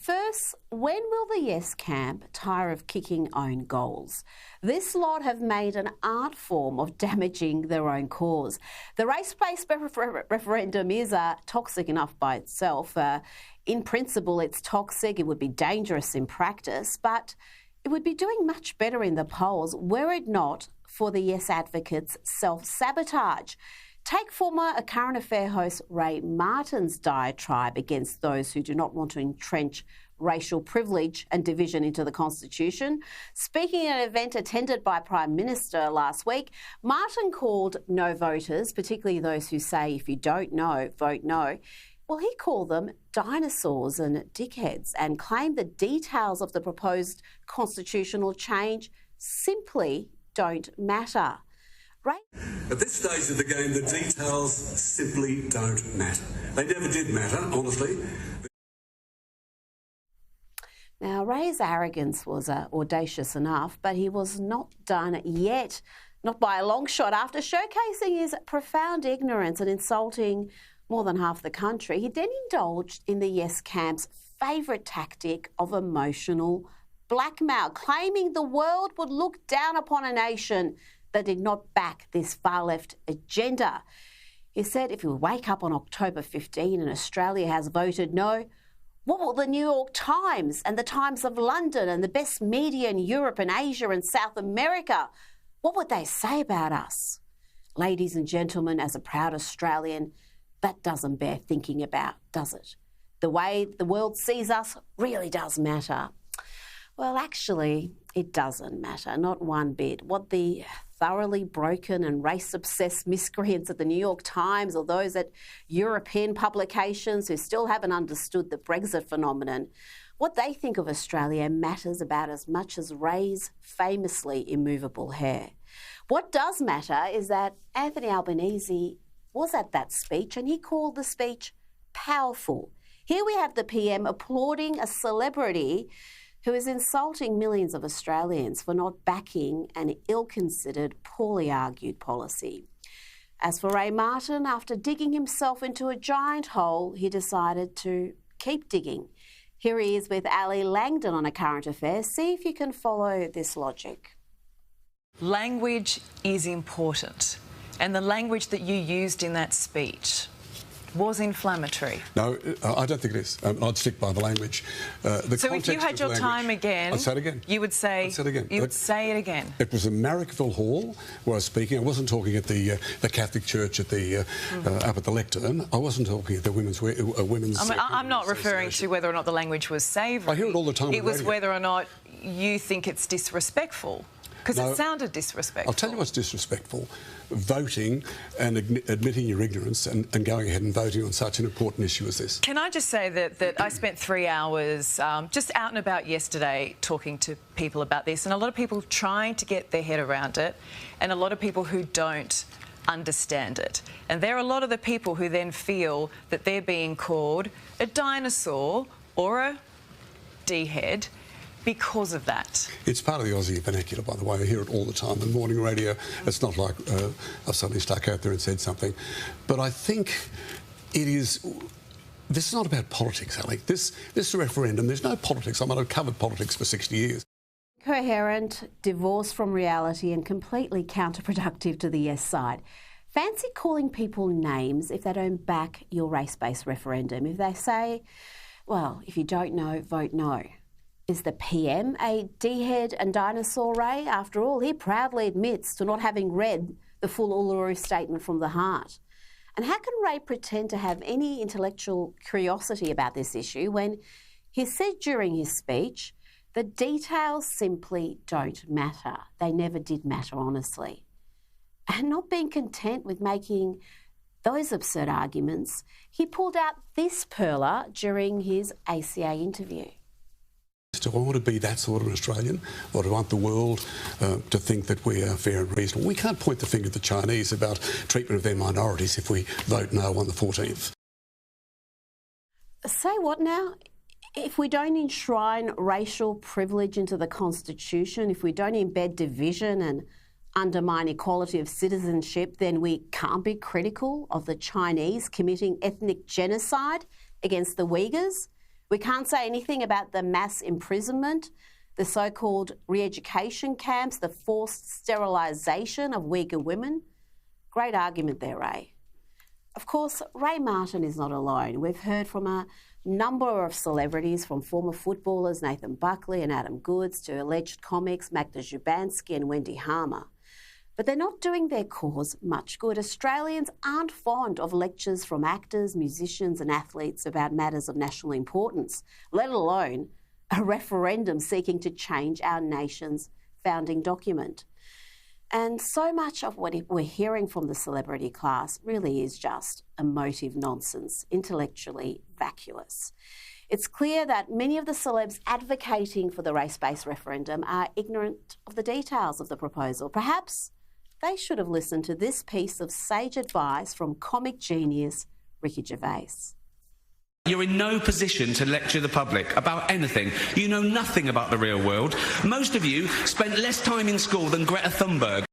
First, when will the Yes camp tire of kicking own goals? This lot have made an art form of damaging their own cause. The race-based referendum is toxic enough by itself. In principle, it's toxic. It would be dangerous in practice, but it would be doing much better in the polls were it not for the Yes advocates' self-sabotage. Take former current affair host Ray Martin's diatribe against those who do not want to entrench racial privilege and division into the Constitution. Speaking at an event attended by Prime Minister last week, Martin called no voters, particularly those who say if you don't know, vote no. Well, he called them dinosaurs and dickheads and claimed the details of the proposed constitutional change simply don't matter. Right? At this stage of the game, the details simply don't matter. They never did matter, honestly. Now, Ray's arrogance was audacious enough, but he was not done yet, not by a long shot. After showcasing his profound ignorance and insulting more than half the country, he then indulged in the Yes camp's favourite tactic of emotional blackmail, claiming the world would look down upon a nation that did not back this far-left agenda. He said if you wake up on October 15 and Australia has voted no, what will the New York Times and the Times of London and the best media in Europe and Asia and South America, what would they say about us? Ladies and gentlemen, as a proud Australian, that doesn't bear thinking about, does it? The way the world sees us really does matter. Well, actually, it doesn't matter, not one bit. What the thoroughly broken and race-obsessed miscreants at the New York Times or those at European publications who still haven't understood the Brexit phenomenon, what they think of Australia matters about as much as Ray's famously immovable hair. What does matter is that Anthony Albanese was at that speech and he called the speech powerful. Here we have the PM applauding a celebrity who is insulting millions of Australians for not backing an ill-considered, poorly argued policy. As for Ray Martin, after digging himself into a giant hole, he decided to keep digging. Here he is with Ali Langdon on A Current Affair. See if you can follow this logic. Language is important, and the language that you used in that speech was inflammatory. No, I don't think it is. I'd stick by the language. So if you had your time again, I'd say it again. You would say. I'd say it again. You would say it again. It was in Marrickville Hall where I was speaking. I wasn't talking at the Catholic Church at the up at the lectern. I wasn't talking at the women's. I'm not referring to whether or not the language was savoury. I hear it all the time. It was whether or not you think it's disrespectful. Because it sounded disrespectful. I'll tell you what's disrespectful. Voting and admitting your ignorance and going ahead and voting on such an important issue as this. Can I just say that I spent 3 hours just out and about yesterday talking to people about this, and a lot of people trying to get their head around it, and a lot of people who don't understand it. And there are a lot of the people who then feel that they're being called a dinosaur or a D-head because of that. It's part of the Aussie vernacular, by the way. I hear it all the time in morning radio. It's not like I've suddenly stuck out there and said something. But I think it is... This is not about politics, Ali. This referendum, there's no politics. I mean, I've covered politics for 60 years. Coherent, divorced from reality and completely counterproductive to the Yes side. Fancy calling people names if they don't back your race-based referendum. If they say, well, if you don't know, vote no. Is the PM a D-head and dinosaur, Ray? After all, he proudly admits to not having read the full Uluru Statement from the Heart. And how can Ray pretend to have any intellectual curiosity about this issue when he said during his speech, the details simply don't matter. They never did matter, honestly. And not being content with making those absurd arguments, he pulled out this perler during his ACA interview. Do I want to be that sort of an Australian, or do I want the world to think that we are fair and reasonable? We can't point the finger at the Chinese about treatment of their minorities if we vote no on the 14th. Say what now? If we don't enshrine racial privilege into the Constitution, if we don't embed division and undermine equality of citizenship, then we can't be critical of the Chinese committing ethnic genocide against the Uyghurs? We can't say anything about the mass imprisonment, the so-called re-education camps, the forced sterilisation of Uyghur women. Great argument there, Ray. Of course, Ray Martin is not alone. We've heard from a number of celebrities, from former footballers Nathan Buckley and Adam Goodes to alleged comics Magda Szubanski and Wendy Harmer. But they're not doing their cause much good. Australians aren't fond of lectures from actors, musicians and athletes about matters of national importance, let alone a referendum seeking to change our nation's founding document. And so much of what we're hearing from the celebrity class really is just emotive nonsense, intellectually vacuous. It's clear that many of the celebs advocating for the race-based referendum are ignorant of the details of the proposal. Perhaps they should have listened to this piece of sage advice from comic genius Ricky Gervais. You're in no position to lecture the public about anything. You know nothing about the real world. Most of you spent less time in school than Greta Thunberg.